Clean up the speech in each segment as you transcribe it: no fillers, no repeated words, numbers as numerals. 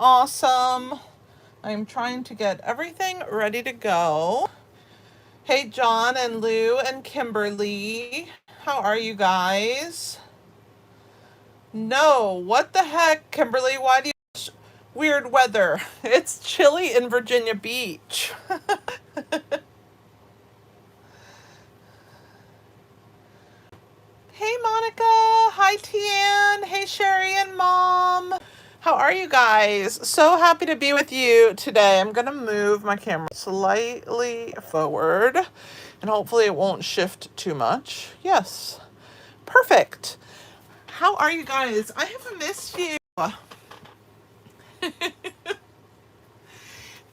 Awesome. I'm trying to get everything ready to go. Hey, John and Lou and Kimberly. How are you guys? No, what the heck, Kimberly? Why do you weird weather? It's chilly in Virginia Beach. Hey, Monica. Hi, Tian. Hey, Sherry and Mom. How are you guys? So happy to be with you today. I'm going to move my camera slightly forward and hopefully it won't shift too much. Yes. Perfect. How are you guys? I have missed you.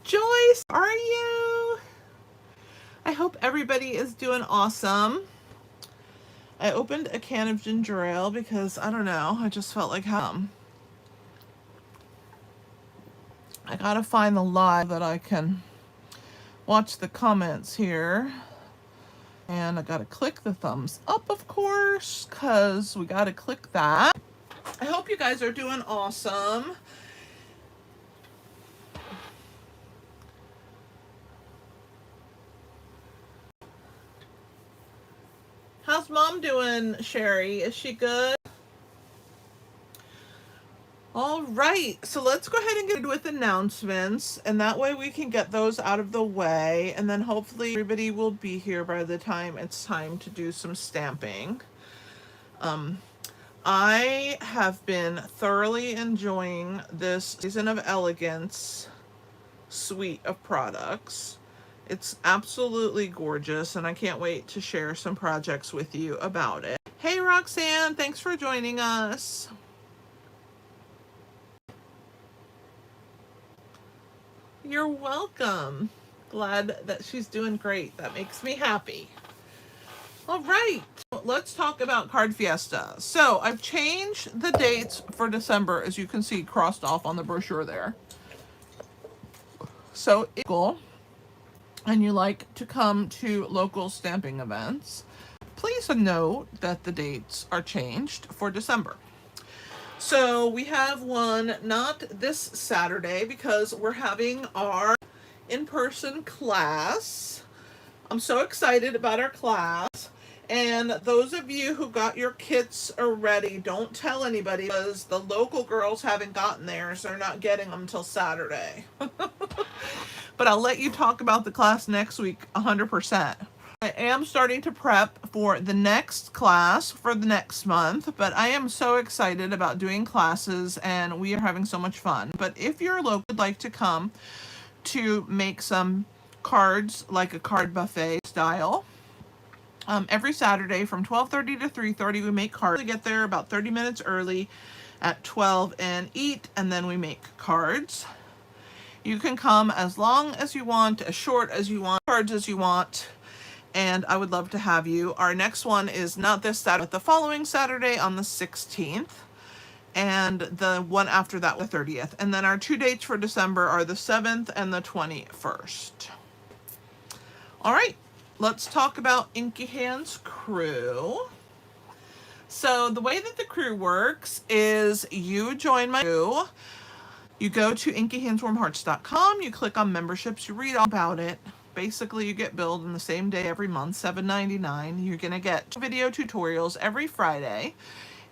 Joyce, are you? I hope everybody is doing awesome. I opened a can of ginger ale because I don't know, I just felt like I gotta find the live that I can watch the comments here. And I gotta click the thumbs up, of course, because we gotta click that. I hope you guys are doing awesome. How's Mom doing, Sherry? Is she good? All right, so let's go ahead and get with announcements, and that way we can get those out of the way, and then hopefully everybody will be here by the time it's time to do some stamping. I have been thoroughly enjoying this Season of Elegance suite of products. It's absolutely gorgeous, and I can't wait to share some projects with you about it. Hey, Roxanne, thanks for joining us. You're welcome. Glad that she's doing great. That makes me happy. All right, let's talk about Card Fiesta. So I've changed the dates for December, as you can see crossed off on the brochure there. So if you're and you like to come to local stamping events, please note that the dates are changed for December. So we have one not this Saturday because we're having our in-person class. I'm so excited about our class. And those of you who got your kits already, don't tell anybody because the local girls haven't gotten theirs. They're not getting them until Saturday. But I'll let you talk about the class next week 100%. I am starting to prep for the next class for the next month, but I am so excited about doing classes and we are having so much fun. But if you're local, would like to come to make some cards like a card buffet style, every Saturday from 12:30 to 3:30 we make cards. We get there about 30 minutes early at 12 and eat, and then we make cards. You can come as long as you want, as short as you want, cards as you want, and I would love to have you. Our next one is not this Saturday, but the following Saturday on the 16th, and the one after that, the 30th. And then our 2 dates for December are the 7th and the 21st. All right, let's talk about Inky Hands Crew. So the way that the crew works is you join my crew. You go to inkyhandswarmhearts.com, you click on memberships, you read all about it. Basically, you get billed on the same day every month, $7.99. You're going to get video tutorials every Friday.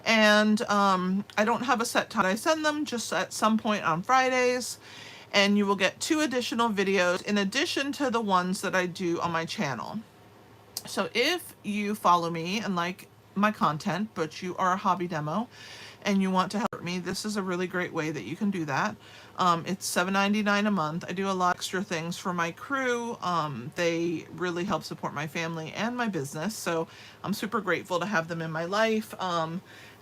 And I don't have a set time I send them, just at some point on Fridays. And you will get 2 additional videos in addition to the ones that I do on my channel. So if you follow me and like my content, but you are a hobby demo and you want to help me, this is a really great way that you can do that. It's $7.99 a month. I do a lot of extra things for my crew. They really help support my family and my business, so I'm super grateful to have them in my life.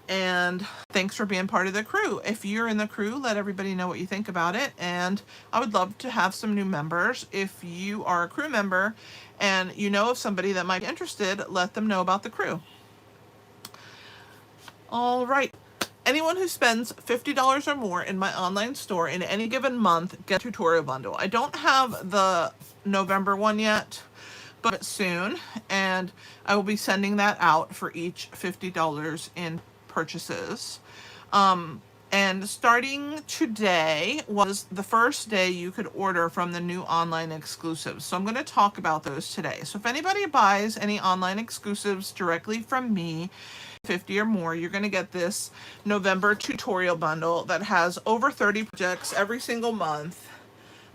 And thanks for being part of the crew. If you're in the crew, let everybody know what you think about it. And I would love to have some new members. If you are a crew member and you know of somebody that might be interested, let them know about the crew. All right. Anyone who spends $50 or more in my online store in any given month gets a tutorial bundle. I don't have the November one yet, but soon. And I will be sending that out for each $50 in purchases. And starting today was the first day you could order from the new online exclusives. So I'm going to talk about those today. So if anybody buys any online exclusives directly from me, 50 or more, you're going to get this November tutorial bundle that has over 30 projects every single month.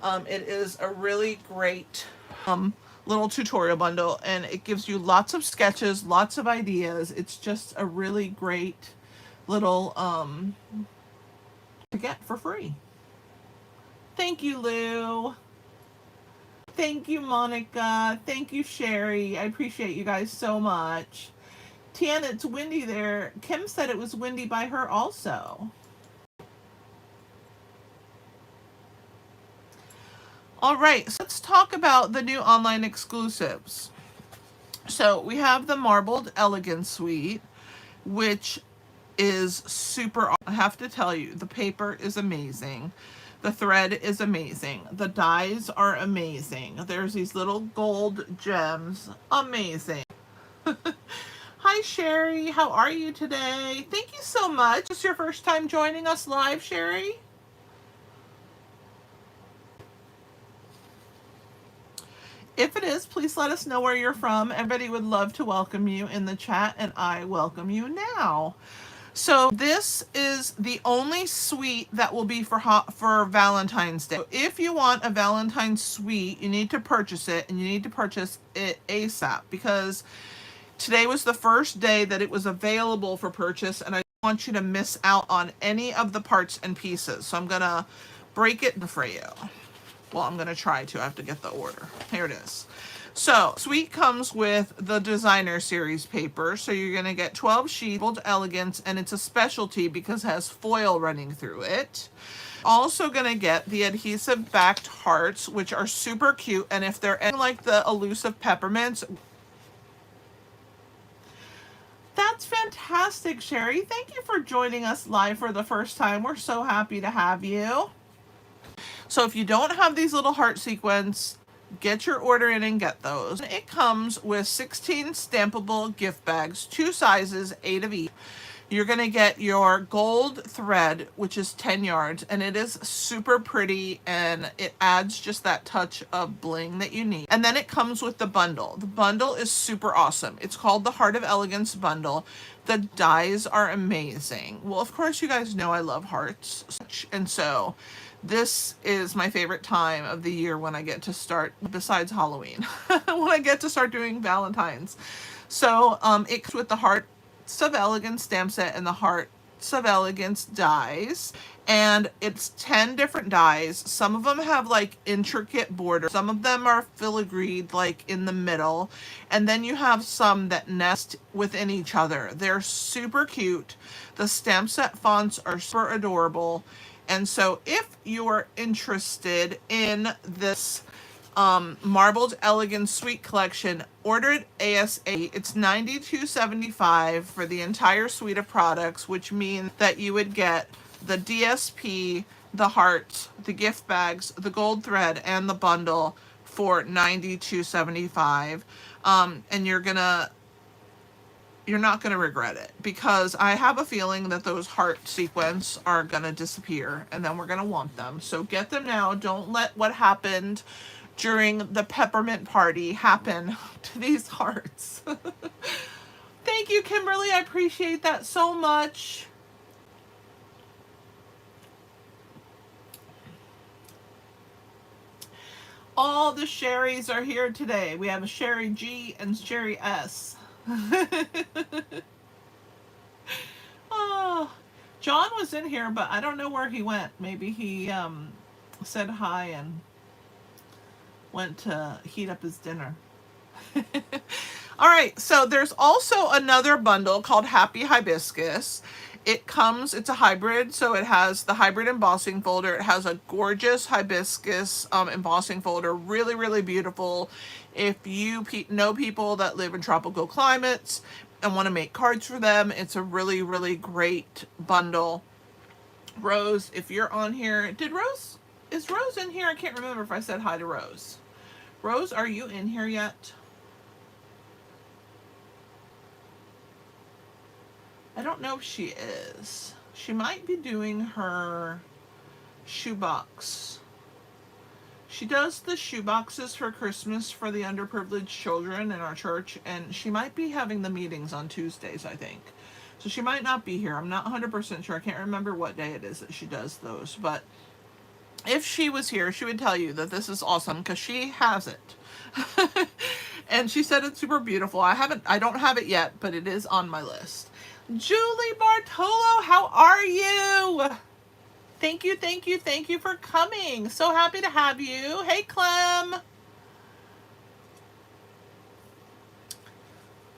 It is a really great little tutorial bundle, and it gives you lots of sketches, lots of ideas. It's just a really great little to get for free. Thank you, Lou. Thank you, Monica. Thank you, Sherry. I appreciate you guys so much. Tiana, it's windy there. Kim said it was windy by her also. All right, so let's talk about the new online exclusives. So we have the Marbled Elegance Suite, which is super. I have to tell you, the paper is amazing. The thread is amazing. The dies are amazing. There's these little gold gems. Amazing. Hi, Sherry. How are you today? Thank you so much. Is this your first time joining us live, Sherry? If it is, please let us know where you're from. Everybody would love to welcome you in the chat, and I welcome you now. So this is the only suite that will be for Valentine's Day. So if you want a Valentine's suite, you need to purchase it, and you need to purchase it ASAP, because today was the first day that it was available for purchase, and I don't want you to miss out on any of the parts and pieces. So I'm gonna break it for you. Well, I'm gonna try to. I have to get the order. Here it is. So, suite comes with the designer series paper. So you're going to get 12 sheets, Marbled Elegance, and it's a specialty because it has foil running through it. Also going to get the adhesive backed hearts, which are super cute. And if they're anything like the elusive peppermints, that's fantastic, Sherry. Thank you for joining us live for the first time. We're so happy to have you. So if you don't have these little heart sequins, get your order in and get those. It comes with 16 stampable gift bags, 2 sizes, 8 of each. You're going to get your gold thread, which is 10 yards, and it is super pretty, and it adds just that touch of bling that you need. And then it comes with the bundle. The bundle is super awesome. It's called the Heart of Elegance Bundle. The dies are amazing. Well, of course, you guys know I love hearts, and so this is my favorite time of the year when I get to start, besides Halloween, when I get to start doing Valentine's. So it comes with the Hearts of Elegance stamp set and the Hearts of Elegance dies. And it's 10 different dies. Some of them have like intricate borders. Some of them are filigreed like in the middle. And then you have some that nest within each other. They're super cute. The stamp set fonts are super adorable. And so if you're interested in this Marbled Elegance Suite collection, order it ASAP. It's $92.75 for the entire suite of products, which means that you would get the DSP, the hearts, the gift bags, the gold thread, and the bundle for $92.75. And you're not going to regret it, because I have a feeling that those heart sequins are going to disappear, and then we're going to want them. So get them now. Don't let what happened during the peppermint party happen to these hearts. Thank you, Kimberly. I appreciate that so much. All the Sherrys are here today. We have a Sherry G and Sherry S. Oh, John was in here, but I don't know where he went. Maybe he said hi and went to heat up his dinner. All right, so there's also another bundle called Happy Hibiscus. It's a hybrid, so it has the hybrid embossing folder. It has a gorgeous hibiscus embossing folder, really, really beautiful. If you know people that live in tropical climates and want to make cards for them, it's a really, really great bundle. Rose, if you're on here, is Rose in here? I can't remember if I said hi to Rose. Rose, are you in here yet? I don't know if she is. She might be doing her shoebox. She does the shoe boxes for Christmas for the underprivileged children in our church, and she might be having the meetings on Tuesdays, I think. So she might not be here. I'm not 100% sure. I can't remember what day it is that she does those, but if she was here, she would tell you that this is awesome because she has it. And she said it's super beautiful. I don't have it yet, but it is on my list. Julie Bartolo, how are you? Thank you, thank you, thank you for coming. So happy to have you. Hey, Clem.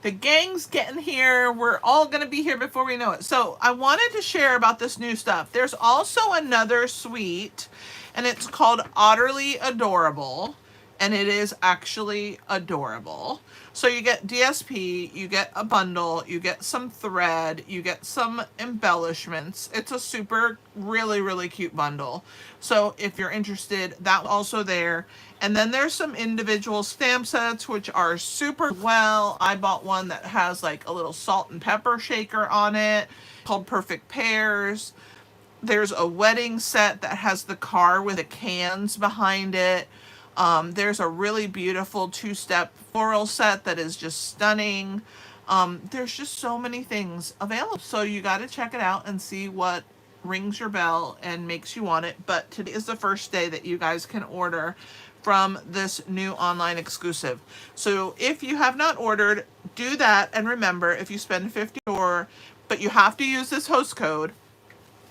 The gang's getting here. We're all going to be here before we know it. So I wanted to share about this new stuff. There's also another suite, and it's called Utterly Adorable, and it is actually adorable. So you get DSP, you get a bundle, you get some thread, you get some embellishments. It's a super, really, really cute bundle. So if you're interested, that's also there. And then there's some individual stamp sets, which are super well. I bought one that has like a little salt and pepper shaker on it called Perfect Pairs. There's a wedding set that has the car with the cans behind it. There's a really beautiful two-step floral set that is just stunning. There's just so many things available. So you got to check it out and see what rings your bell and makes you want it. But today is the first day that you guys can order from this new online exclusive. So if you have not ordered, do that. And remember, if you spend $50 but you have to use this host code.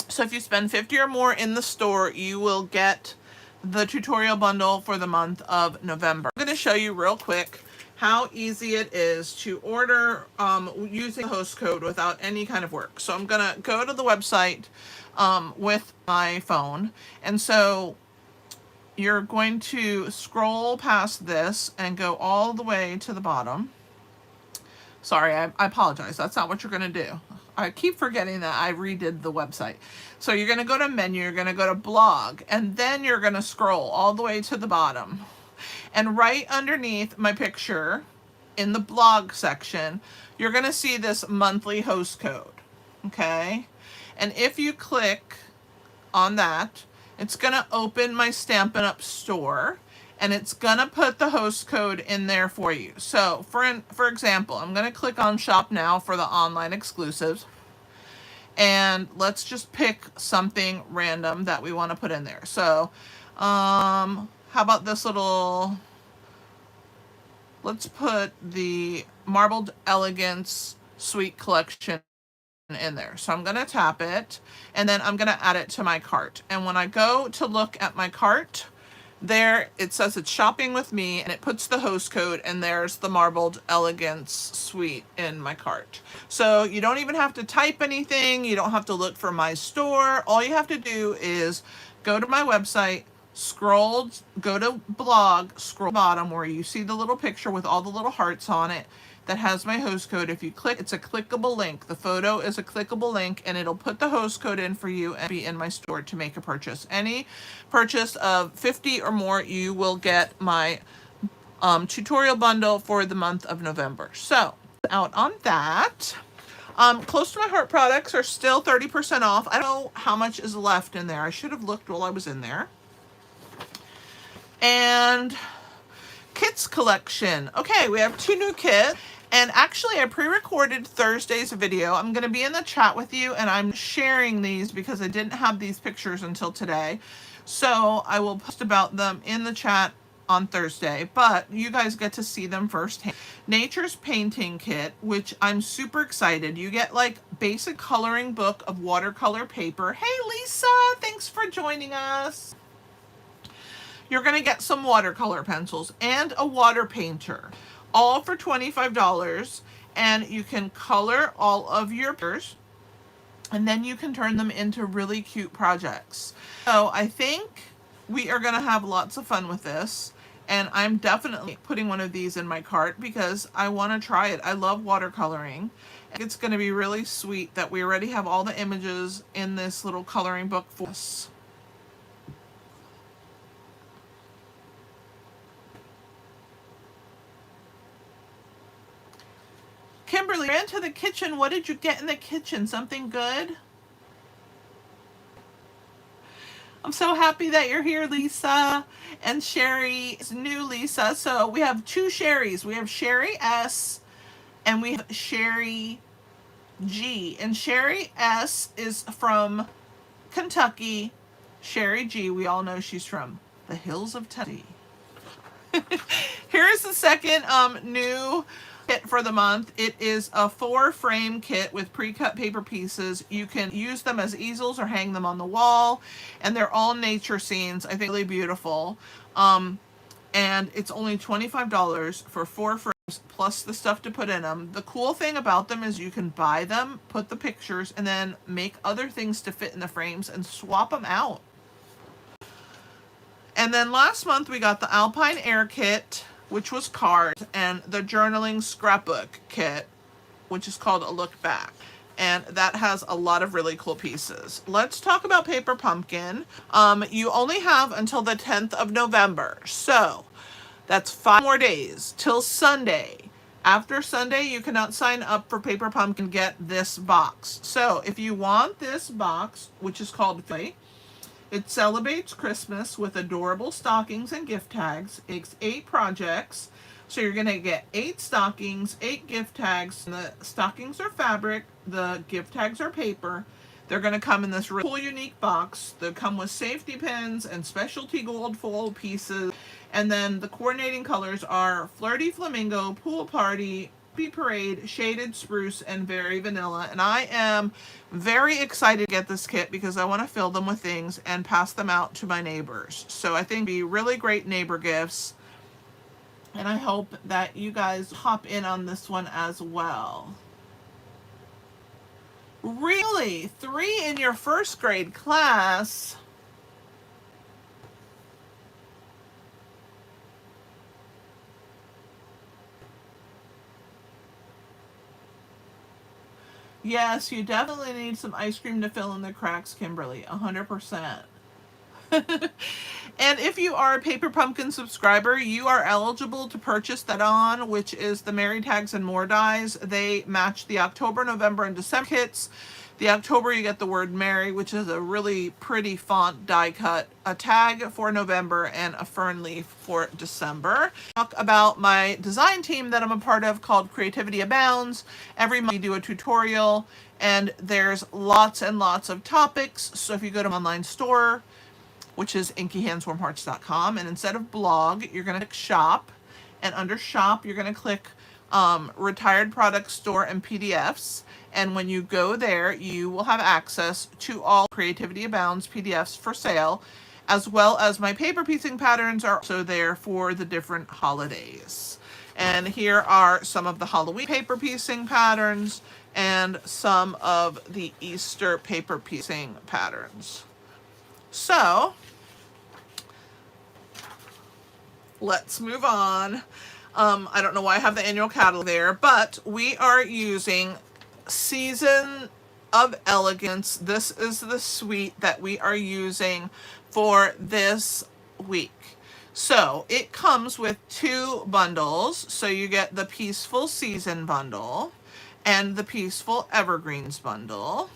So if you spend $50 or more in the store, you will get the tutorial bundle for the month of November. I'm going to show you real quick how easy it is to order using the host code without any kind of work. So I'm going to go to the website with my phone. And so you're going to scroll past this and go all the way to the bottom. Sorry, I apologize. That's not what you're going to do. I keep forgetting that I redid the website. So you're going to go to menu, you're going to go to blog, and then you're going to scroll all the way to the bottom. And right underneath my picture in the blog section, you're going to see this monthly host code. Okay? And if you click on that, it's going to open my Stampin' Up store, and it's going to put the host code in there for you. So, for example, I'm going to click on Shop Now for the online exclusives. And let's just pick something random that we want to put in there. So, how about this little... Let's put the Marbled Elegance Suite Collection in there. So I'm going to tap it, and then I'm going to add it to my cart. And when I go to look at my cart, there it says it's shopping with me, and it puts the host code, and there's the Marbled Elegance Suite in my cart. So you don't even have to type anything. You don't have to look for my store. All you have to do is go to my website, scroll, go to blog, scroll bottom where you see the little picture with all the little hearts on it that has my host code. If you click, it's a clickable link. The photo is a clickable link, and it'll put the host code in for you and be in my store to make a purchase. Any purchase of 50 or more, you will get my tutorial bundle for the month of November. So out on that. Close to My Heart products are still 30% off. I don't know how much is left in there. I should have looked while I was in there. And kits collection. Okay, we have 2 new kits. And actually, I pre-recorded Thursday's video. I'm going to be in the chat with you, and I'm sharing these because I didn't have these pictures until today. So I will post about them in the chat on Thursday, but you guys get to see them firsthand. Nature's Painting Kit, which I'm super excited. You get like basic coloring book of watercolor paper. Hey, Lisa, thanks for joining us. You're going to get some watercolor pencils and a water painter, all for $25, and you can color all of your pictures, and then you can turn them into really cute projects. So I think we are going to have lots of fun with this, and I'm definitely putting one of these in my cart because I want to try it. I love watercoloring. It's going to be really sweet that we already have all the images in this little coloring book for us. Kimberly, ran to the kitchen. What did you get in the kitchen? Something good? I'm so happy that you're here, Lisa. And Sherry is new, Lisa. So we have two Sherrys. We have Sherry S and we have Sherry G. And Sherry S is from Kentucky. Sherry G, we all know she's from the hills of Tennessee. Here's the second new kit for the month. It is a 4-frame kit with pre-cut paper pieces. You can use them as easels or hang them on the wall, and they're all nature scenes. I think really beautiful. And it's only $25 for 4 frames plus the stuff to put in them. The cool thing about them is you can buy them, put the pictures, and then make other things to fit in the frames and swap them out. And then last month we got the Alpine Air kit, which was cards, and the journaling scrapbook kit, which is called A Look Back. And that has a lot of really cool pieces. Let's talk about Paper Pumpkin. You only have until the 10th of November. So that's 5 more days till Sunday. After Sunday, you cannot sign up for Paper Pumpkin, get this box. So if you want this box, which is called Play, it celebrates Christmas with adorable stockings and gift tags. It's 8 projects. So you're going to get 8 stockings, 8 gift tags. And the stockings are fabric. The gift tags are paper. They're going to come in this really cool, unique box. They come with safety pins and specialty gold foil pieces. And then the coordinating colors are Flirty Flamingo, Pool Party, Parade, Shaded Spruce, and Very Vanilla. And I am very excited to get this kit because I want to fill them with things and pass them out to my neighbors. So I think it'd be really great neighbor gifts. And I hope that you guys hop in on this one as well. Really? 3 in your first grade class? Yes, you definitely need some ice cream to fill in the cracks, Kimberly. 100%. And if you are a Paper Pumpkin subscriber, you are eligible to purchase that on, which is the Mary Tags and More dies. They match the October, November, and December kits. The October, you get the word Mary, which is a really pretty font die cut, a tag for November, and a fern leaf for December. Talk about my design team that I'm a part of called Creativity Abounds. Every month we do a tutorial, and there's lots and lots of topics. So if you go to my online store, which is inkyhandswarmhearts.com, and instead of blog, you're going to click shop, and under shop, you're going to click retired product store and PDFs. And when you go there, you will have access to all Creativity Abounds PDFs for sale, as well as my paper piecing patterns are also there for the different holidays. And here are some of the Halloween paper piecing patterns and some of the Easter paper piecing patterns. So let's move on. I don't know why I have the annual catalog there, but we are using Season of Elegance. This is the suite that we are using for this week. So it comes with 2 bundles. So you get the Peaceful Season bundle and the Peaceful Evergreens bundle.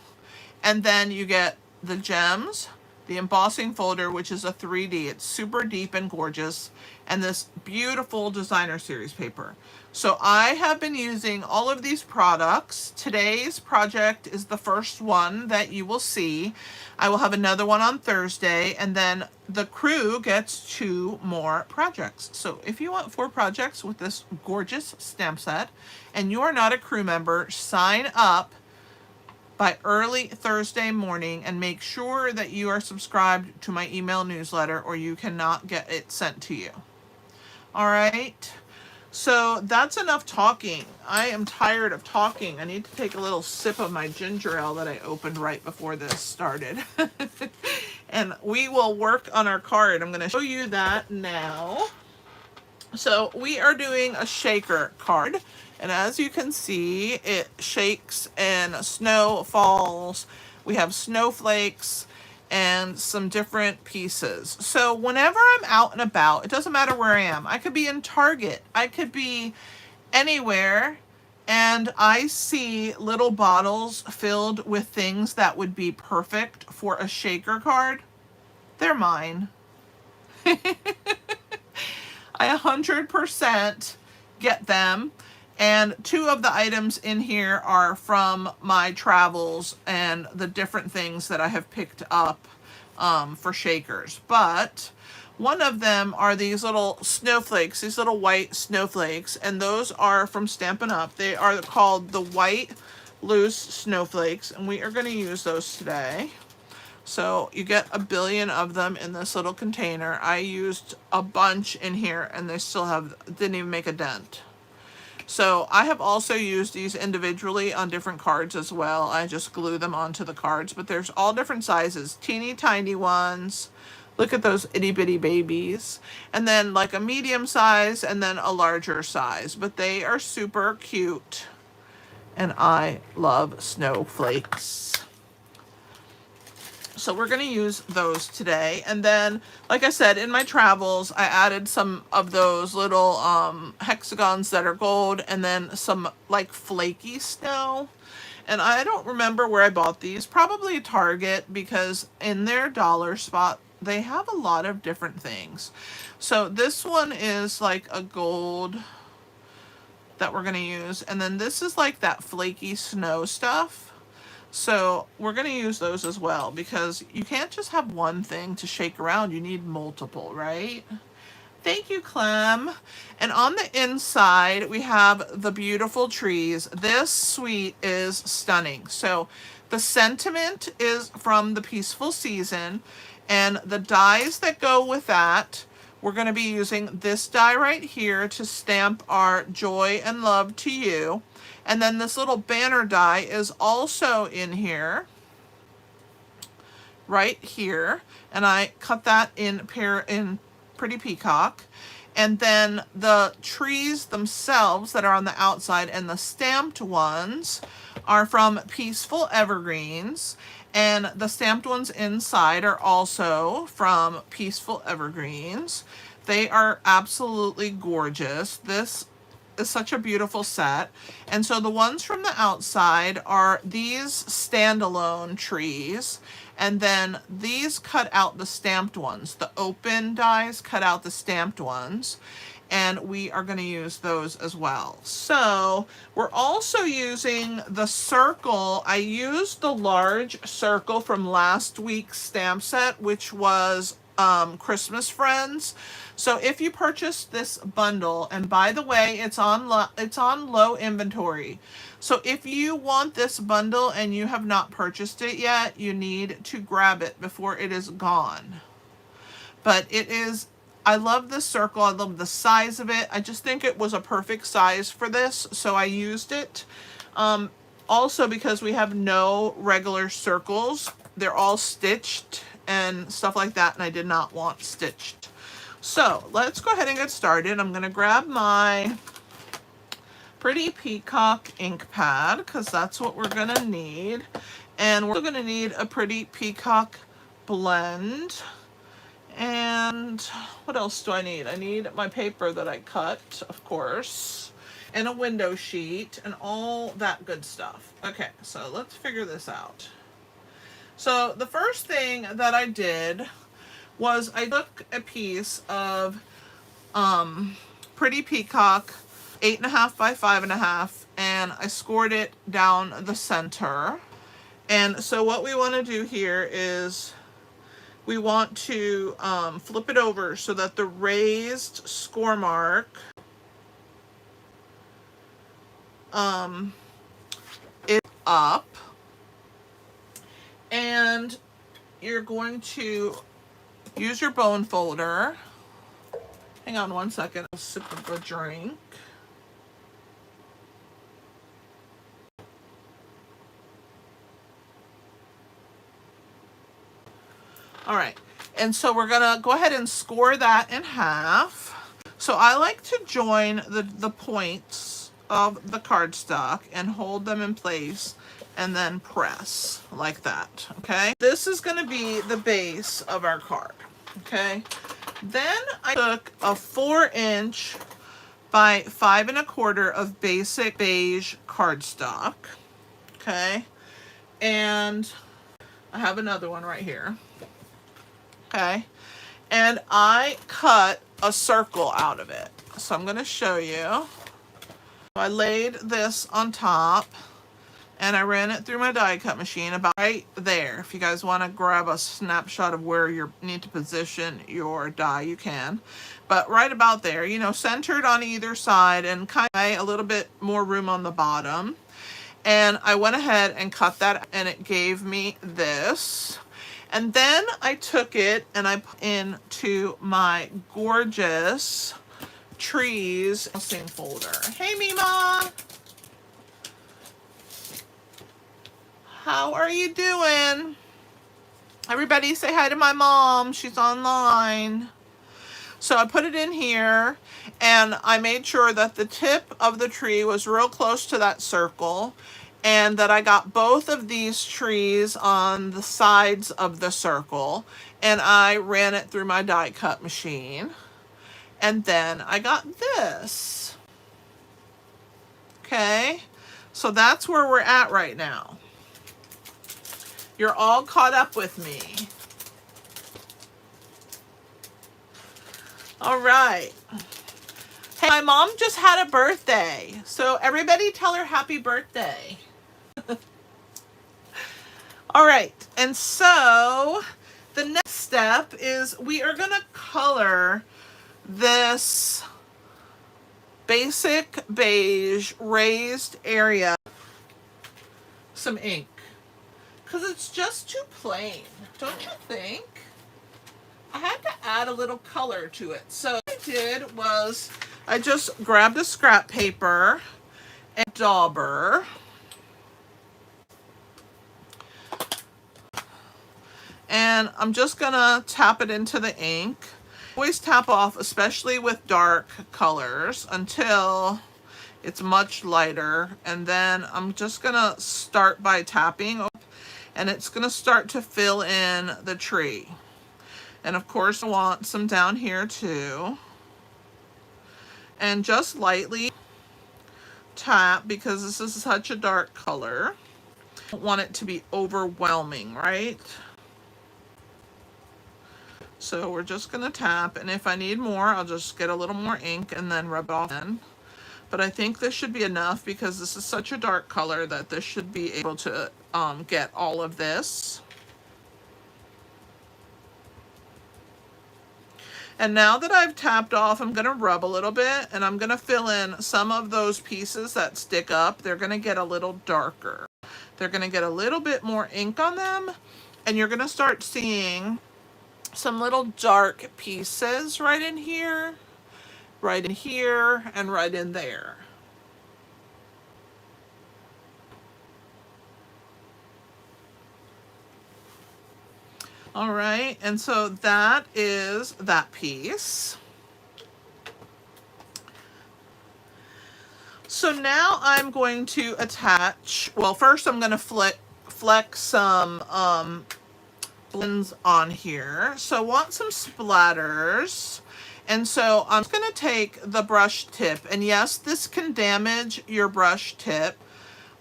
And then you get the gems, the embossing folder, which is a 3D. It's super deep and gorgeous, and this beautiful designer series paper. So I have been using all of these products. Today's project is the first one that you will see. I will have another one on Thursday, and then the crew gets 2 more projects. So if you want 4 projects with this gorgeous stamp set and you are not a crew member, sign up by early Thursday morning and make sure that you are subscribed to my email newsletter, or you cannot get it sent to you. All right. So that's enough talking. I am tired of talking. I need to take a little sip of my ginger ale that I opened right before this started. And we will work on our card. I'm going to show you that now. So we are doing a shaker card. And as you can see, it shakes and snow falls. We have snowflakes and some different pieces. So whenever I'm out and about, it doesn't matter where I am. I could be in Target. I could be anywhere, and I see little bottles filled with things that would be perfect for a shaker card. they're mine. I 100% get them. And 2 of the items in here are from my travels and the different things that I have picked up for shakers. But one of them are these little snowflakes, these little white snowflakes, and those are from Stampin' Up. They are called the white loose snowflakes, and we are going to use those today. So you get a billion of them in this little container. I used a bunch in here and they still didn't even make a dent. So I have also used these individually on different cards as well. I just glue them onto the cards, but there's all different sizes. Teeny tiny ones. Look at those itty bitty babies. And then like a medium size and then a larger size. But they are super cute. And I love snowflakes. So we're going to use those today. And then, like I said, in my travels, I added some of those little hexagons that are gold and then some like flaky snow. And I don't remember where I bought these. Probably Target, because in their dollar spot, they have a lot of different things. So this one is like a gold that we're going to use. And then this is like that flaky snow stuff. So we're going to use those as well, because you can't just have one thing to shake around. You need multiple, right? Thank you, Clem. And on the inside, we have the beautiful trees. This suite is stunning. So the sentiment is from the Peaceful Season, and the dies that go with that, we're going to be using this die right here to stamp our joy and love to you. And then this little banner die is also in here, right here. And I cut that in Pretty Peacock. And then the trees themselves that are on the outside and the stamped ones are from Peaceful Evergreens. And the stamped ones inside are also from Peaceful Evergreens. They are absolutely gorgeous. This is such a beautiful set. And so the ones from the outside are these standalone trees, and then these cut out the stamped ones. The open dies cut out the stamped ones, and we are going to use those as well. So we're also using the circle. I used the large circle from last week's stamp set, which was Christmas Friends. So if you purchase this bundle, and by the way, it's on low inventory. So if you want this bundle and you have not purchased it yet, you need to grab it before it is gone. But it is, I love this circle. I love the size of it. I just think it was a perfect size for this, so I used it. Also because we have no regular circles. They're all stitched and stuff like that, and I did not want stitched. So let's go ahead and get started. I'm going to grab my Pretty Peacock ink pad, because that's what we're going to need. And we're going to need a Pretty Peacock blend. And what else do I need? I need my paper that I cut, of course, and a window sheet and all that good stuff. Okay, so let's figure this out. So the first thing that I did was I took a piece of Pretty Peacock 8.5 by 5.5, and I scored it down the center. And so what we want to do here is we want to flip it over so that the raised score mark is up. And you're going to use your bone folder. Hang on one second. I'll sip of a drink. All right. And so we're going to go ahead and score that in half. So I like to join the points of the cardstock and hold them in place and then press like that, okay? This is going to be the base of our card, okay? Then I took a 4-inch by 5 1/4 of basic beige cardstock, okay? And I have another one right here. okay? And I cut a circle out of it. So I'm gonna show you. I laid this on top and I ran it through my die cut machine about right there. If you guys want to grab a snapshot of where you need to position your die, you can. But right about there, you know, centered on either side and kind of a little bit more room on the bottom. And I went ahead and cut that, and it gave me this. And then I took it and I put into my gorgeous trees folder. Hey, Mima. How are you doing? Everybody say hi to my mom. She's online. So I put it in here, and I made sure that the tip of the tree was real close to that circle, and that I got both of these trees on the sides of the circle, and I ran it through my die cut machine. And then I got this. Okay, so that's where we're at right now. You're all caught up with me. All right. Hey, my mom just had a birthday. So everybody tell her happy birthday. All right. And so the next step is we are going to color this basic beige raised area some ink. Because it's just too plain, don't you think? I had to add a little color to it. So what I did was I just grabbed a scrap paper and dauber. And I'm just gonna tap it into the ink. Always tap off, especially with dark colors, until it's much lighter. And then I'm just gonna start by tapping, and it's gonna start to fill in the tree. And of course I want some down here too. And just lightly tap, because this is such a dark color. I don't want it to be overwhelming, right? So we're just gonna tap, and if I need more, I'll just get a little more ink and then rub it off in. But I think this should be enough, because this is such a dark color that this should be able to get all of this. And now that I've tapped off, I'm going to rub a little bit, and I'm going to fill in some of those pieces that stick up. They're going to get a little darker. They're going to get a little bit more ink on them, and you're going to start seeing some little dark pieces right in here, and right in there. All right, and so that is that piece. So now I'm going to attach, well, first I'm going to flex some blends on here. So I want some splatters. And so I'm going to take the brush tip, and yes, this can damage your brush tip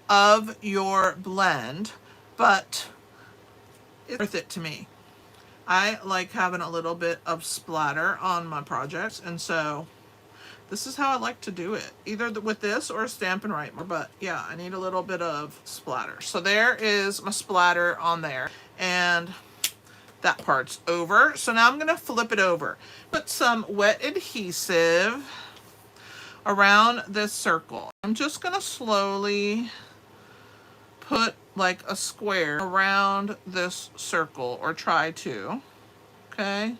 of your blend, but it's worth it to me. I like having a little bit of splatter on my projects, and so this is how I like to do it, either with this or Stampin' Up. But yeah, I need a little bit of splatter. So there is my splatter on there, and that part's over. So now I'm going to flip it over. Put some wet adhesive around this circle. I'm just going to slowly put like a square around this circle, or try to. Okay.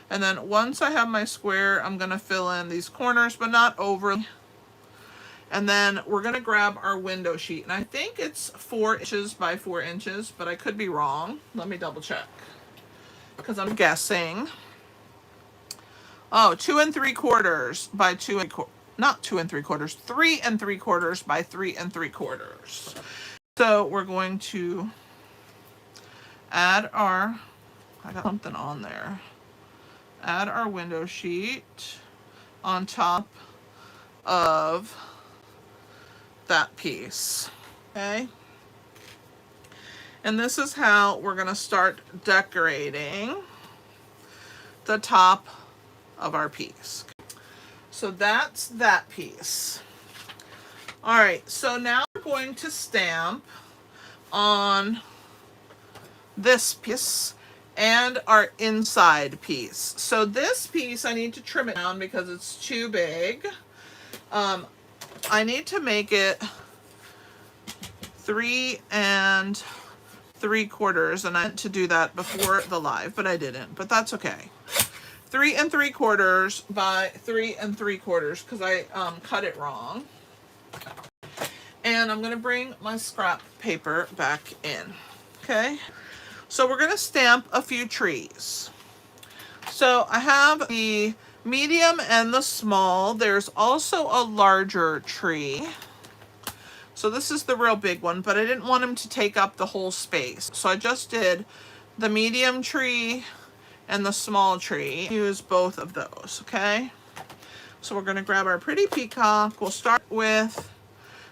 And then once I have my square, I'm going to fill in these corners, but not overly. And then we're going to grab our window sheet. And I think it's 4 inches by 4 inches, but I could be wrong. Let me double check, because I'm guessing. Oh, 2 3/4 by 2 not 2 3/4, 3 3/4 by 3 3/4. So we're going to add our, I got something on there. Add our window sheet on top of that piece. Okay. And this is how we're going to start decorating the top of our piece. So that's that piece. All right, so now we're going to stamp on this piece and our inside piece. So this piece, I need to trim it down because it's too big. I need to make it 3 3/4, and I meant to do that before the live, but I didn't, but that's okay. 3 3/4 by 3 3/4 because I cut it wrong. And I'm going to bring my scrap paper back in. Okay, so we're going to stamp a few trees. So I have the medium and the small. There's also a larger tree. So this is the real big one, but I didn't want him to take up the whole space. So I just did the medium tree and the small tree. Use both of those, okay? So we're going to grab our pretty peacock. We'll start with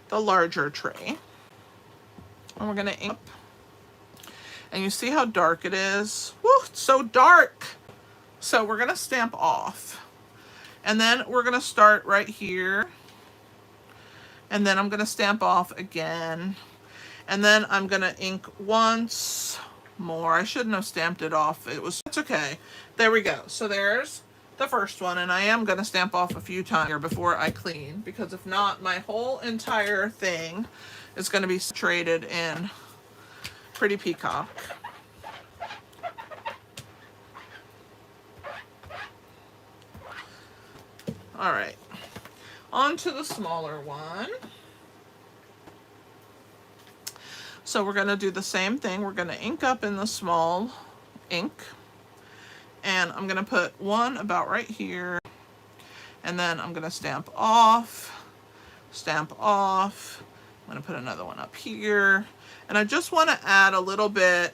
the larger tree. And we're going to ink. And you see how dark it is? Woo, it's so dark! So we're going to stamp off. And then we're going to start right here. And then I'm going to stamp off again. And then I'm going to ink once more. I shouldn't have stamped it off. It's okay. There we go. So there's the first one. And I am going to stamp off a few times here before I clean. Because if not, my whole entire thing is going to be saturated in Pretty Peacock. All right. On to the smaller one. So we're going to do the same thing. We're going to ink up in the small ink. And I'm going to put one about right here. And then I'm going to stamp off. Stamp off. I'm going to put another one up here. And I just want to add a little bit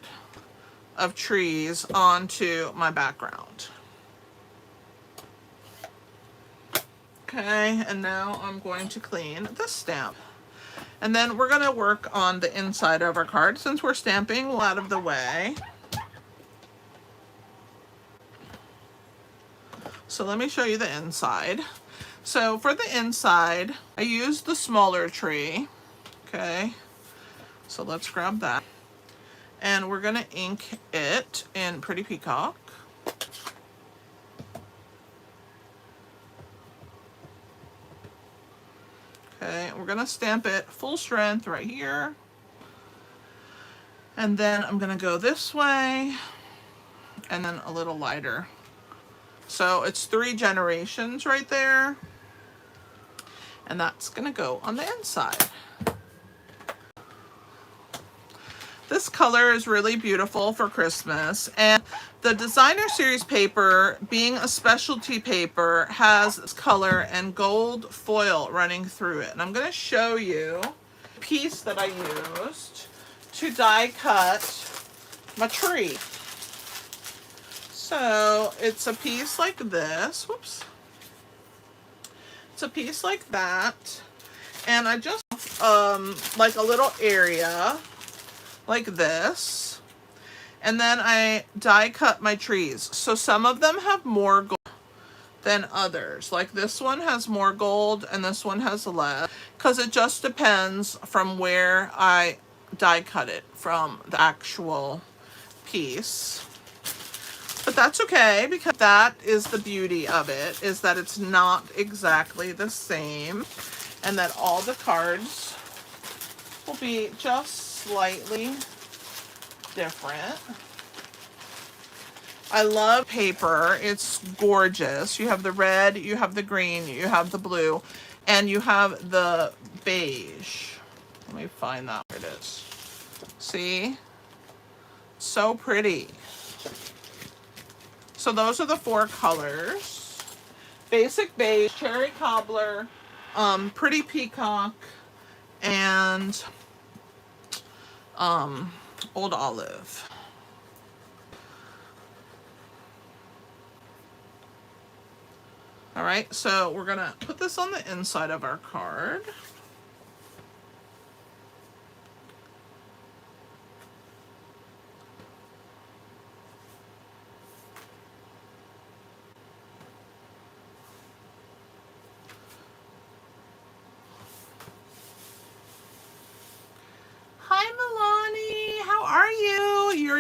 of trees onto my background. Okay, and now I'm going to clean this stamp. And then we're going to work on the inside of our card. Since we're stamping out of the way. So let me show you the inside. So for the inside, I used the smaller tree. Okay, so let's grab that. And we're going to ink it in Pretty Peacock. Okay, we're going to stamp it full strength right here. And then I'm going to go this way and then a little lighter. So it's 3 generations right there. And that's going to go on the inside. This color is really beautiful for Christmas. And the designer series paper, being a specialty paper, has this color and gold foil running through it. And I'm going to show you the piece that I used to die cut my tree. So it's a piece like this. Whoops. It's a piece like that. And I just like a little area like this. And then I die cut my trees. So some of them have more gold than others. Like this one has more gold and this one has less. Because it just depends from where I die cut it from the actual piece. But that's okay, because that is the beauty of it, is that it's not exactly the same. And that all the cards will be just slightly different. I love paper. It's gorgeous. You have the red, you have the green, you have the blue, and you have the beige. Let me find that where it is. See? So pretty. So those are the 4 colors. Basic beige, cherry cobbler, Pretty Peacock, and Old Olive. All right, so we're gonna put this on the inside of our card.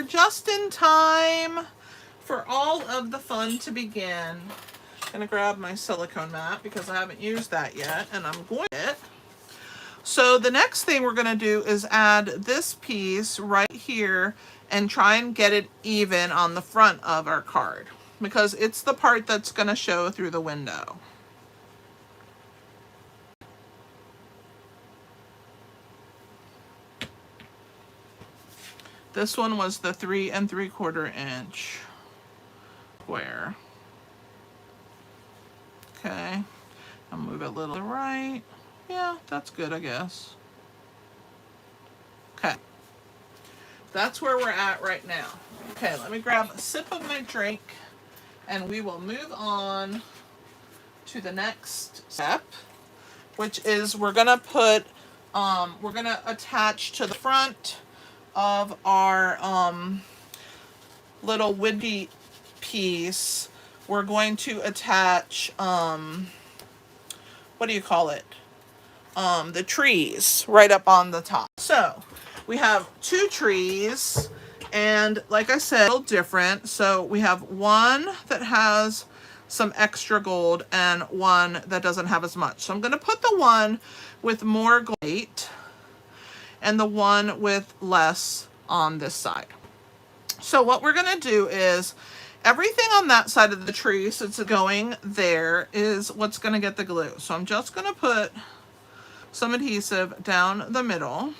we're just in time for all of the fun to begin. I'm gonna grab my silicone mat because I haven't used that yet, and I'm going to. So the next thing we're gonna do is add this piece right here and try and get it even on the front of our card, because it's the part that's gonna show through the window. This one was the 3 3/4 inch square. Okay, I'll move it a little to the right. Yeah, that's good, I guess. Okay, that's where we're at right now. Okay, let me grab a sip of my drink and we will move on to the next step, which is we're gonna attach to the front of our little windy piece. We're going to attach what do you call it? The trees right up on the top. So we have 2 trees, and like I said, a little different. So we have one that has some extra gold and one that doesn't have as much. So I'm going to put the one with more gold and the one with less on this side. So what we're going to do is everything on that side of the tree, since it's going there, is what's going to get the glue. So I'm just going to put some adhesive down the middle.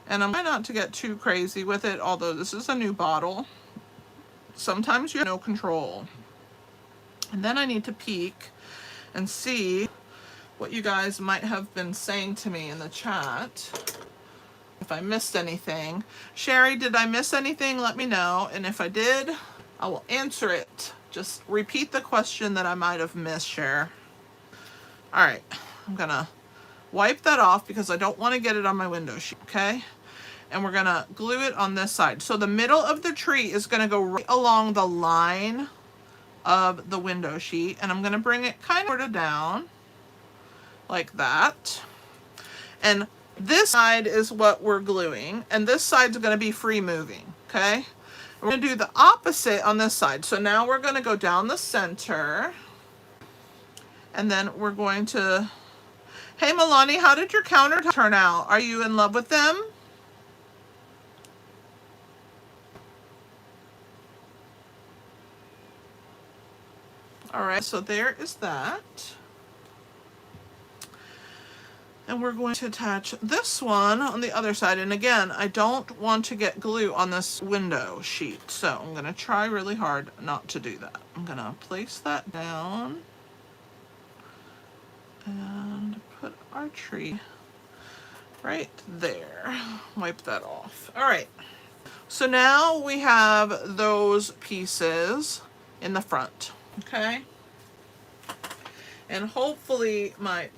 And I'm trying not to get too crazy with it, although this is a new bottle. Sometimes you have no control. And then I need to peek and see what you guys might have been saying to me in the chat. If I missed anything. Sherry, did I miss anything? Let me know. And if I did, I will answer it. Just repeat the question that I might have missed, Cher. All right, I'm gonna wipe that off because I don't want to get it on my window sheet, okay? And we're gonna glue it on this side. So the middle of the tree is gonna go right along the line of the window sheet, and I'm gonna bring it kind of down like that. And this side is what we're gluing, and this side's gonna be free moving, okay? We're gonna do the opposite on this side. So now we're gonna go down the center, and then we're going to, hey Milani, how did your countertop turn out? Are you in love with them? All right, so there is that. And we're going to attach this one on the other side. And again, I don't want to get glue on this window sheet, so I'm going to try really hard not to do that. I'm going to place that down and put our tree right there. Wipe that off. All right. So now we have those pieces in the front, okay? And hopefully my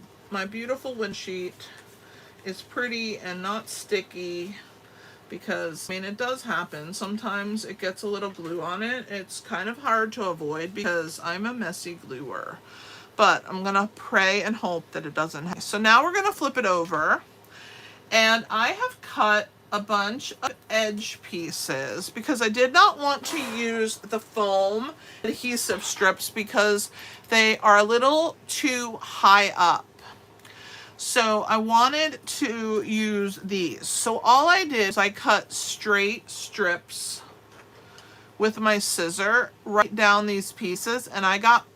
beautiful wind sheet is pretty and not sticky, because I mean, it does happen. Sometimes it gets a little glue on it. It's kind of hard to avoid because I'm a messy gluer, but I'm gonna pray and hope that it doesn't happen. So now we're gonna flip it over, and I have cut a bunch of edge pieces because I did not want to use the foam adhesive strips because they are a little too high up. So I wanted to use these. So all I did is I cut straight strips with my scissor right down these pieces, and I got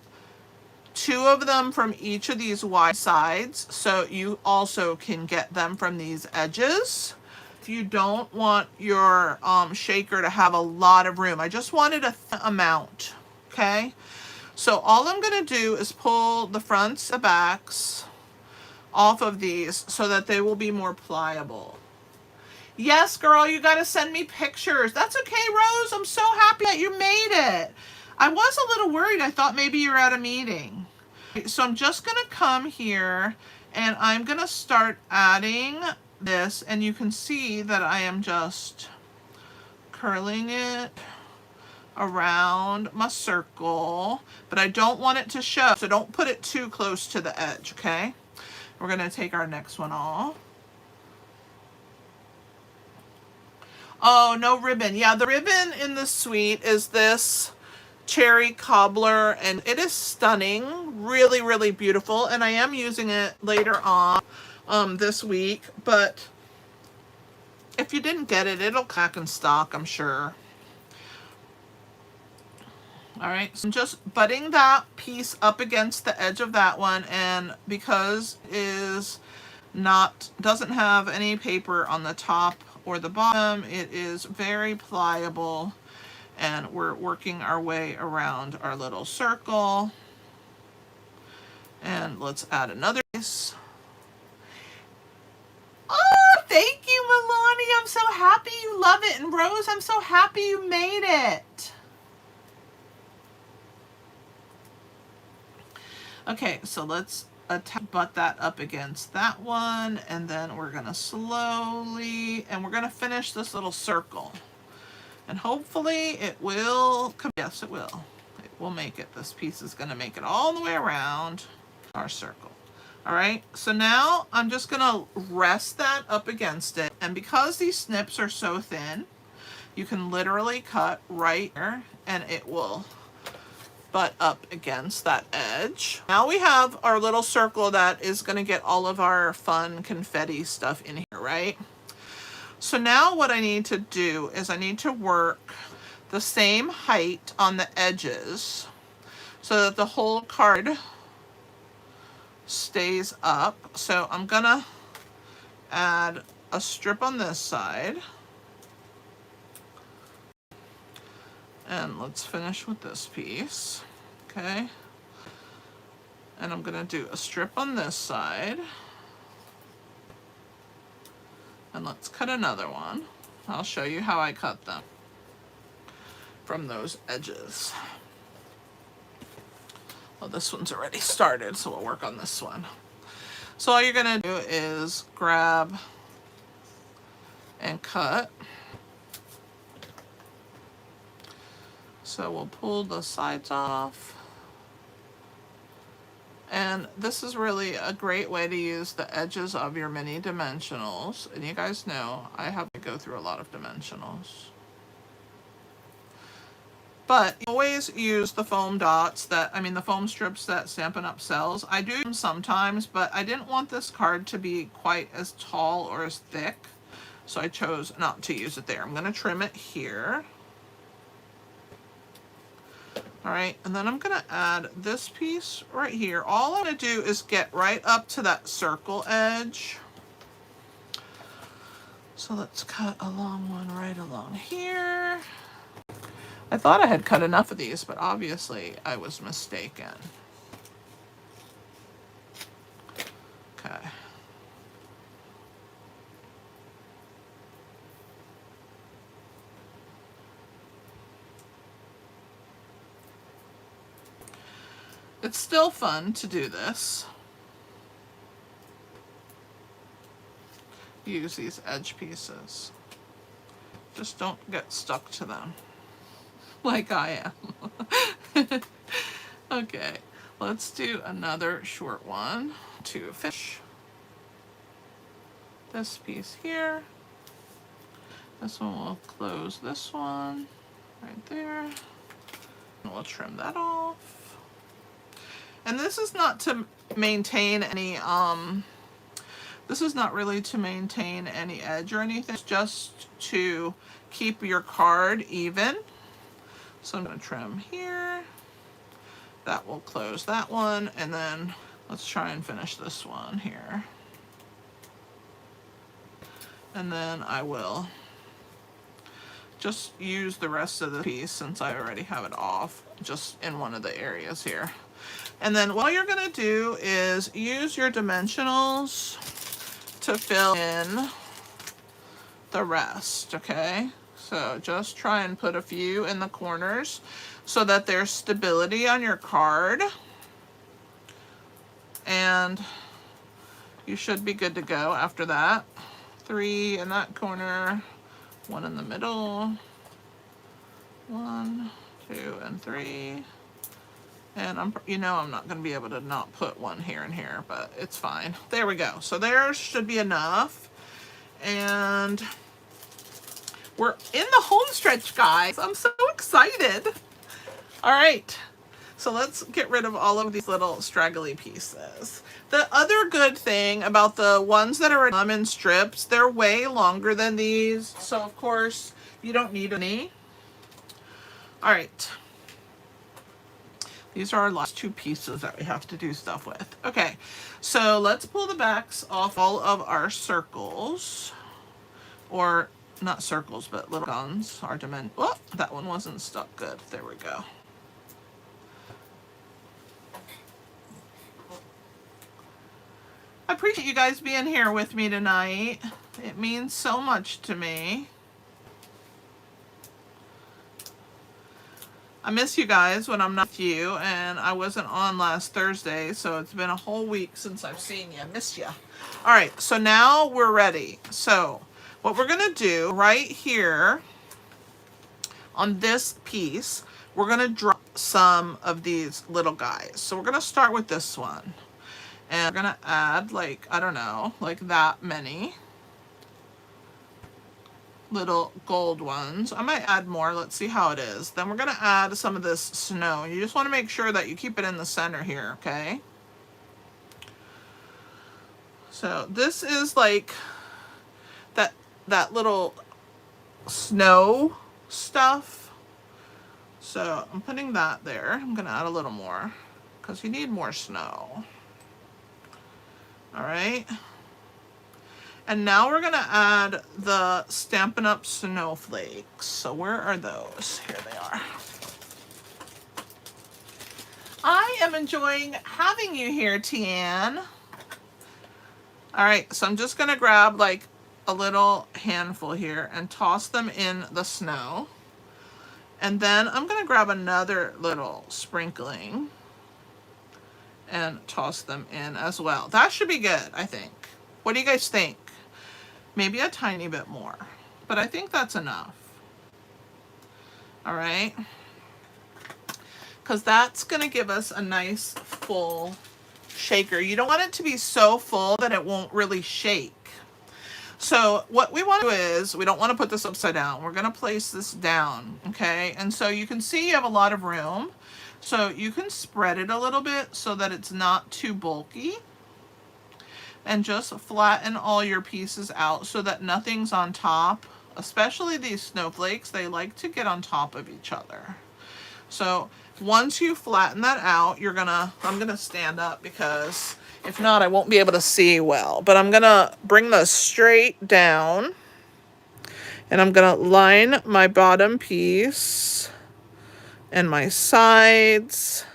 2 of them from each of these wide sides, so you also can get them from these edges. If you don't want your shaker to have a lot of room, I just wanted a amount, okay? So all I'm gonna do is pull the fronts and backs off of these so that they will be more pliable. Yes, girl, you gotta send me pictures. That's okay, Rose. I'm so happy that you made it. I was a little worried. I thought maybe you were at a meeting. So I'm just gonna come here and I'm gonna start adding this, and you can see that I am just curling it around my circle, but I don't want it to show, so don't put it too close to the edge, okay? We're gonna take our next one off. Oh, no ribbon. Yeah, the ribbon in the suite is this cherry cobbler, and it is stunning. Really, really beautiful. And I am using it later on this week, but if you didn't get it, it'll come back in stock, I'm sure. All right, so I'm just butting that piece up against the edge of that one, and because it is doesn't have any paper on the top or the bottom, it is very pliable, and we're working our way around our little circle. And let's add another piece. Oh, thank you, Milani. I'm so happy you love it. And Rose, I'm so happy you made it. Okay, so let's butt that up against that one, and then we're gonna slowly, and we're gonna finish this little circle. And hopefully it will come. Yes, it will. It will make it. This piece is gonna make it all the way around our circle. All right, so now I'm just gonna rest that up against it. And because these snips are so thin, you can literally cut right here and it will butt up against that edge. Now we have our little circle that is gonna get all of our fun confetti stuff in here, right? So now what I need to do is I need to work the same height on the edges so that the whole card stays up. So I'm gonna add a strip on this side. And let's finish with this piece, okay? And I'm gonna do a strip on this side. And let's cut another one. I'll show you how I cut them from those edges. Well, this one's already started, so we'll work on this one. So all you're gonna do is grab and cut. So we'll pull the sides off. And this is really a great way to use the edges of your mini dimensionals. And you guys know I have to go through a lot of dimensionals. But you always use the foam dots the foam strips that Stampin' Up sells. I do them sometimes, but I didn't want this card to be quite as tall or as thick. So I chose not to use it there. I'm gonna trim it here. All right, and then I'm gonna add this piece right here. All I'm gonna do is get right up to that circle edge. So let's cut a long one right along here. I thought I had cut enough of these, but obviously I was mistaken. Okay. It's still fun to do this. Use these edge pieces. Just don't get stuck to them like I am. Okay, let's do another short one to finish this piece here. This one will close this one right there. And we'll trim that off. And this is not to maintain any, this is not really to maintain any edge or anything. It's just to keep your card even. So I'm going to trim here. That will close that one. And then let's try and finish this one here. And then I will just use the rest of the piece since I already have it off just in one of the areas here. And then what you're gonna do is use your dimensionals to fill in the rest, okay? So just try and put a few in the corners so that there's stability on your card. And you should be good to go after that. 3 in that corner, 1 in the middle, 1, 2, and 3. And I'm not going to be able to not put one here and here, but it's fine. There we go. So there should be enough. And We're in the home stretch, guys. I'm so excited. All right. So let's get rid of all of these little straggly pieces. The other good thing about the ones that are in strips, they're way longer than these. So of course you don't need any. All right. These are our last two pieces that we have to do stuff with. Okay, so let's pull the backs off all of our circles. Or not circles, but little guns. Our dimension. Oh, that one wasn't stuck good. There we go. I appreciate you guys being here with me tonight. It means so much to me. I miss you guys when I'm not with you, and I wasn't on last Thursday, so it's been a whole week since I've seen you. I missed you. All right, so now we're ready. So what we're going to do right here on this piece, we're going to drop some of these little guys. So we're going to start with this one. And we're going to add, like, I don't know, like that many little gold ones. I might add more. Let's see how it is. Then we're going to add some of this snow. You just want to make sure that you keep it in the center here, okay? So this is like that little snow stuff. So I'm putting that there. I'm going to add a little more because you need more snow. All right. And now we're going to add the Stampin' Up snowflakes. So where are those? Here they are. I am enjoying having you here, Tian. All right, so I'm just going to grab like a little handful here and toss them in the snow. And then I'm going to grab another little sprinkling and toss them in as well. That should be good, I think. What do you guys think? Maybe a tiny bit more, but I think that's enough. All right, because that's going to give us a nice full shaker. You don't want it to be so full that it won't really shake. So what we want to do is, we don't want to put this upside down. We're going to place this down, okay? And so you can see you have a lot of room. So you can spread it a little bit so that it's not too bulky. And just flatten all your pieces out so that nothing's on top. Especially these snowflakes, they like to get on top of each other. So once you flatten that out, I'm gonna stand up because if not, I won't be able to see well. But I'm gonna bring this straight down and I'm gonna line my bottom piece and my sides.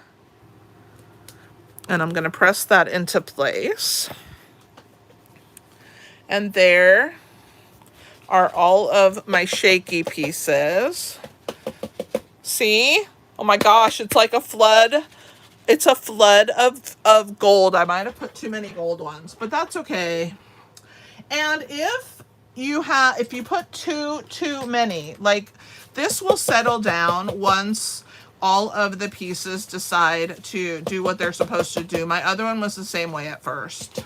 And I'm gonna press that into place. And there are all of my shaky pieces. See? Oh my gosh, it's like a flood. It's a flood of gold. I might have put too many gold ones, but that's okay. And if you put too many, like this will settle down once all of the pieces decide to do what they're supposed to do. My other one was the same way at first.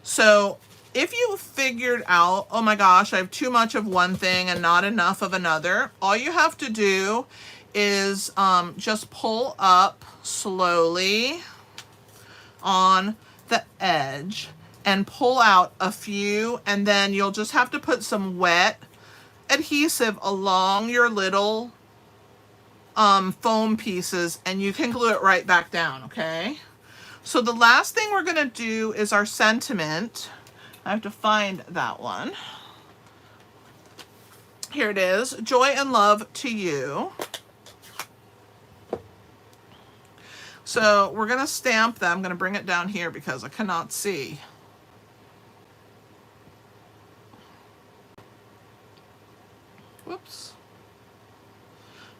So if you figured out, oh my gosh, I have too much of one thing and not enough of another, all you have to do is just pull up slowly on the edge and pull out a few, and then you'll just have to put some wet adhesive along your little foam pieces, and you can glue it right back down, okay? So the last thing we're going to do is our sentiment. I have to find that one. Here it is. Joy and love to you. So we're going to stamp that. I'm going to bring it down here because I cannot see. Whoops.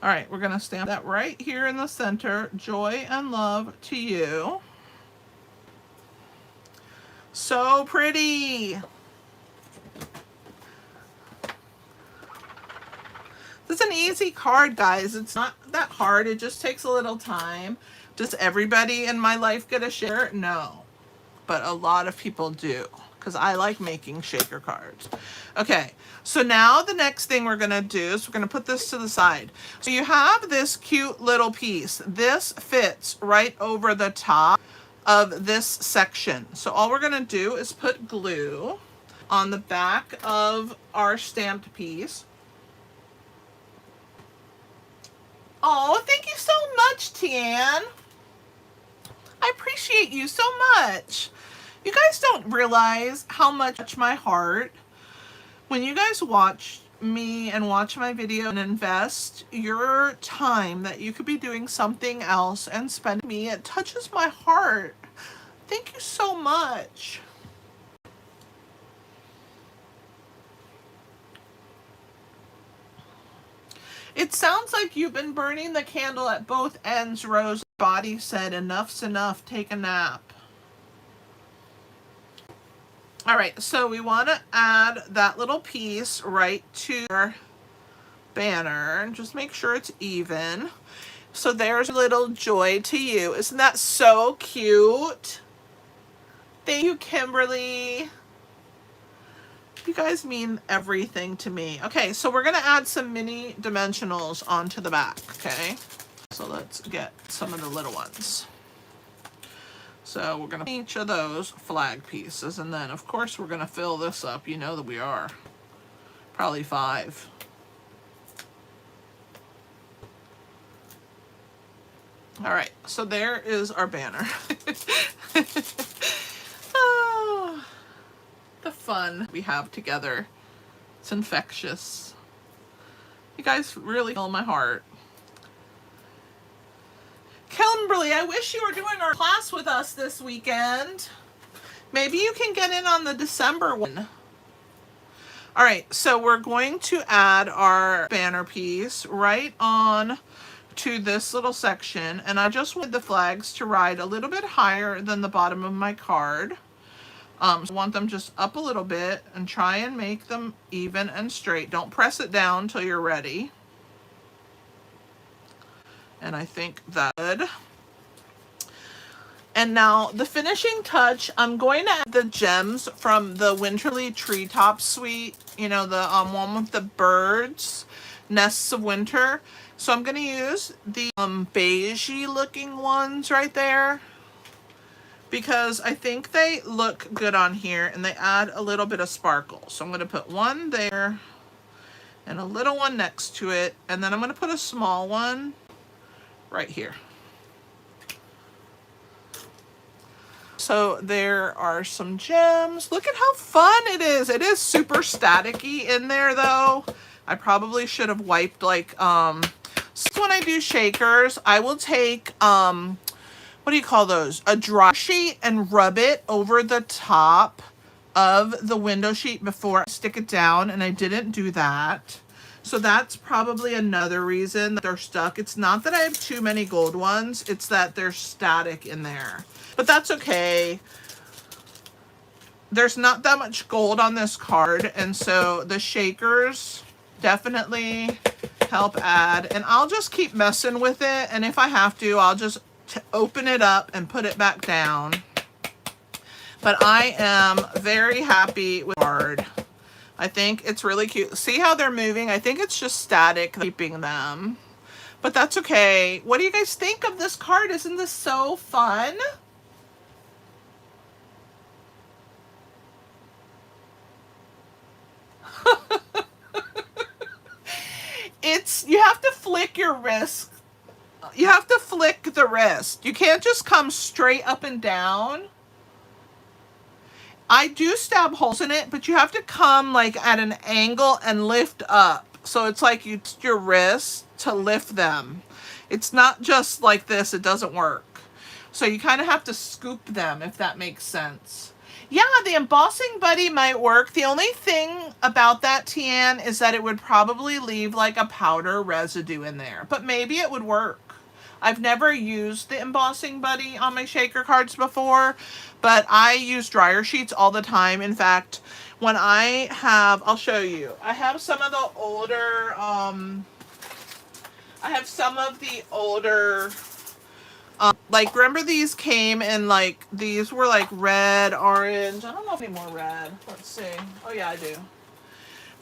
All right, we're going to stamp that right here in the center. Joy and love to you. So pretty. This is an easy card, guys. It's not that hard. It just takes a little time. Does everybody in my life get a share? No, but a lot of people do. because I like making shaker cards. Okay, so now the next thing we're gonna do is we're gonna put this to the side. So you have this cute little piece. This fits right over the top of this section. So all we're gonna do is put glue on the back of our stamped piece. Oh, thank you so much, Tian. I appreciate you so much. You guys don't realize how much my heart, when you guys watch me and watch my video and invest your time that you could be doing something else and spend me, it touches my heart. Thank you so much. It sounds like you've been burning the candle at both ends, Rose. Body said enough's enough, take a nap. All right, so we want to add that little piece right to our banner and just make sure it's even. So there's a little joy to you. Isn't that so cute? Thank you, Kimberly. You guys mean everything to me. Okay, so we're gonna add some mini dimensionals onto the back, okay? So let's get some of the little ones. So we're gonna each of those flag pieces, and then of course we're gonna fill this up. You know that we are. Probably 5. All right, so there is our banner. Oh, the fun we have together. It's infectious. You guys really fill my heart. Kimberly, I wish you were doing our class with us this weekend. Maybe you can get in on the December one. All right, so we're going to add our banner piece right on to this little section, and I just want the flags to ride a little bit higher than the bottom of my card. So I want them just up a little bit and try and make them even and straight. Don't press it down till you're ready. And I think that's good. And now the finishing touch, I'm going to add the gems from the Winterly Treetop Suite. You know, the one with the birds, Nests of Winter. So I'm going to use the beigey looking ones right there, because I think they look good on here and they add a little bit of sparkle. So I'm going to put one there and a little one next to it, and then I'm going to put a small one right here. So there are some gems. Look at how fun it is. It is super staticky in there though. I probably should have wiped like, so when I do shakers, I will take, what do you call those? A dry sheet and rub it over the top of the window sheet before I stick it down, and I didn't do that. So that's probably another reason that they're stuck. It's not that I have too many gold ones, it's that they're static in there. But that's okay. There's not that much gold on this card, and so the shakers definitely help add. And I'll just keep messing with it, and if I have to, I'll just open it up and put it back down. But I am very happy with the card. I think it's really cute. See how they're moving? I think it's just static keeping them. But that's okay. What do you guys think of this card? Isn't this so fun? You have to flick your wrist. You have to flick the wrist. You can't just come straight up and down. I do stab holes in it, but you have to come like at an angle and lift up. So it's like you use your wrist to lift them. It's not just like this. It doesn't work. So you kind of have to scoop them, if that makes sense. Yeah, the embossing buddy might work. The only thing about that, Tian, is that it would probably leave like a powder residue in there. But maybe it would work. I've never used the embossing buddy on my shaker cards before, but I use dryer sheets all the time. In fact, when I have, I'll show you. I have some of the older, Like, remember these came in, like, these were like red, orange. I don't know if any more red. Let's see. Oh yeah, I do.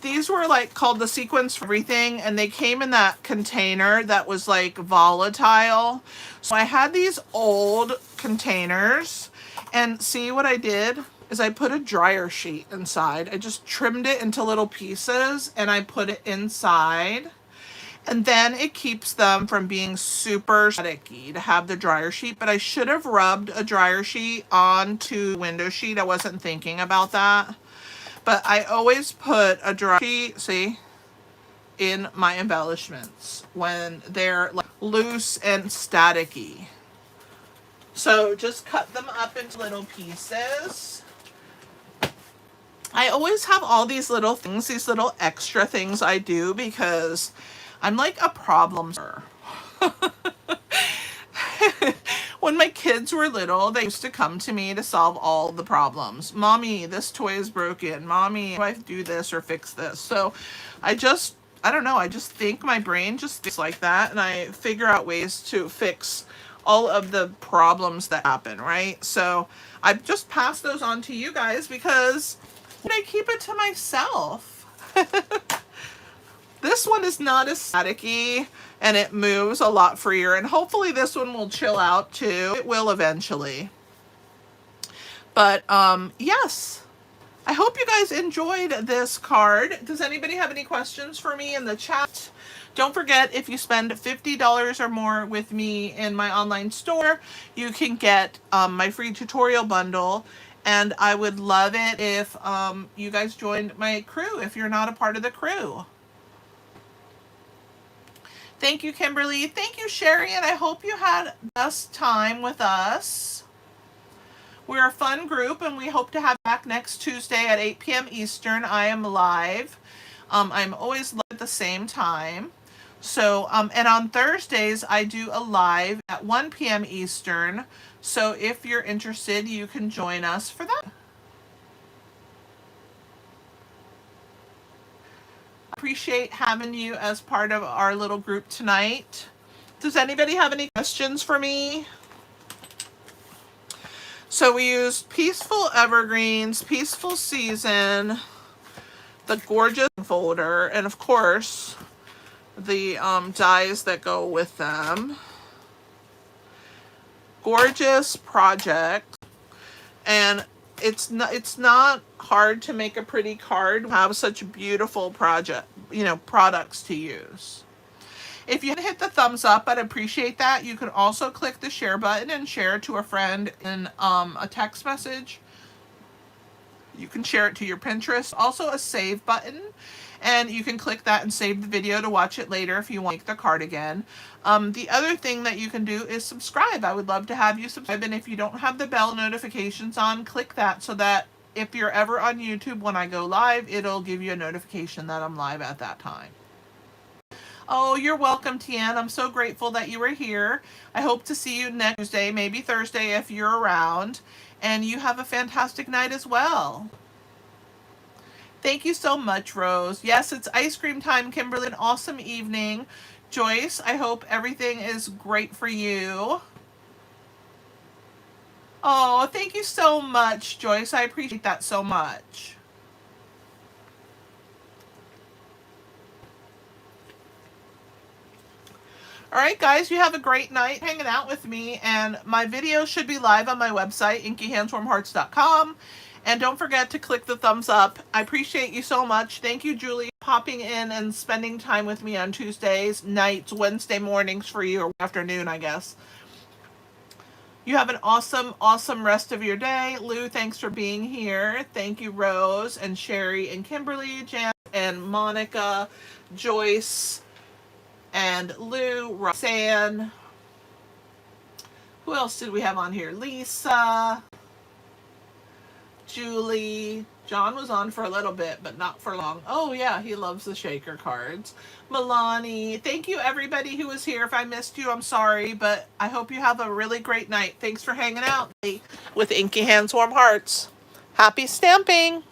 These were like called the sequins for everything, and they came in that container that was like volatile. So I had these old containers, and see what I did is I put a dryer sheet inside. I just trimmed it into little pieces and I put it inside. And then it keeps them from being super staticky to have the dryer sheet. But I should have rubbed a dryer sheet onto the window sheet. I wasn't thinking about that. But I always put a dryer sheet, see, in my embellishments when they're like loose and staticky. So just cut them up into little pieces. I always have all these little things, these little extra things I do because I'm like a problem solver. When my kids were little, they used to come to me to solve all the problems. Mommy, this toy is broken. Mommy, do I do this or fix this? So I don't know, I just think my brain just thinks like that, and I figure out ways to fix all of the problems that happen, right? So I just pass those on to you guys because I keep it to myself. This one is not as staticky and it moves a lot freer, and hopefully this one will chill out too. It will eventually. But yes, I hope you guys enjoyed this card. Does anybody have any questions for me in the chat? Don't forget, if you spend $50 or more with me in my online store, you can get my free tutorial bundle. And I would love it if you guys joined my crew if you're not a part of the crew. Thank you, Kimberly. Thank you, Sherry. And I hope you had the best time with us. We're a fun group, and we hope to have you back next Tuesday at 8 p.m. Eastern. I am live. I'm always live at the same time. So, and on Thursdays, I do a live at 1 p.m. Eastern. So if you're interested, you can join us for that. Appreciate having you as part of our little group tonight. Does anybody have any questions for me? So we used Peaceful Evergreens, Peaceful Season, the Gorgeous folder, and of course the dies that go with them. Gorgeous project, and it's not hard to make a pretty card. We have such beautiful products to use. If you hit the thumbs up, I'd appreciate that. You can also click the share button and share it to a friend in a text message. You can share it to your Pinterest. Also a save button, and you can click that and save the video to watch it later if you want to make the card again. The other thing that you can do is subscribe. I would love to have you subscribe, and if you don't have the bell notifications on, click that so that if you're ever on YouTube when I go live, it'll give you a notification that I'm live at that time. Oh, you're welcome, Tian. I'm so grateful that you were here. I hope to see you next Tuesday, maybe Thursday if you're around. And you have a fantastic night as well. Thank you so much, Rose. Yes, it's ice cream time, Kimberly. An awesome evening. Joyce, I hope everything is great for you. Oh, thank you so much, Joyce. I appreciate that so much. All right, guys, you have a great night hanging out with me, and my video should be live on my website, inkyhandswarmhearts.com. And don't forget to click the thumbs up. I appreciate you so much. Thank you, Julie, popping in and spending time with me on Tuesdays, nights, Wednesday mornings for you, or afternoon, I guess. You have an awesome, awesome rest of your day. Lou, thanks for being here. Thank you, Rose and Sherry and Kimberly, Jan and Monica, Joyce, and Lou, Roxanne. Who else did we have on here? Lisa, Julie. John was on for a little bit, but not for long. Oh yeah, he loves the shaker cards. Milani. Thank you, everybody who was here. If I missed you, I'm sorry, but I hope you have a really great night. Thanks for hanging out with Inky Hands Warm Hearts. Happy stamping!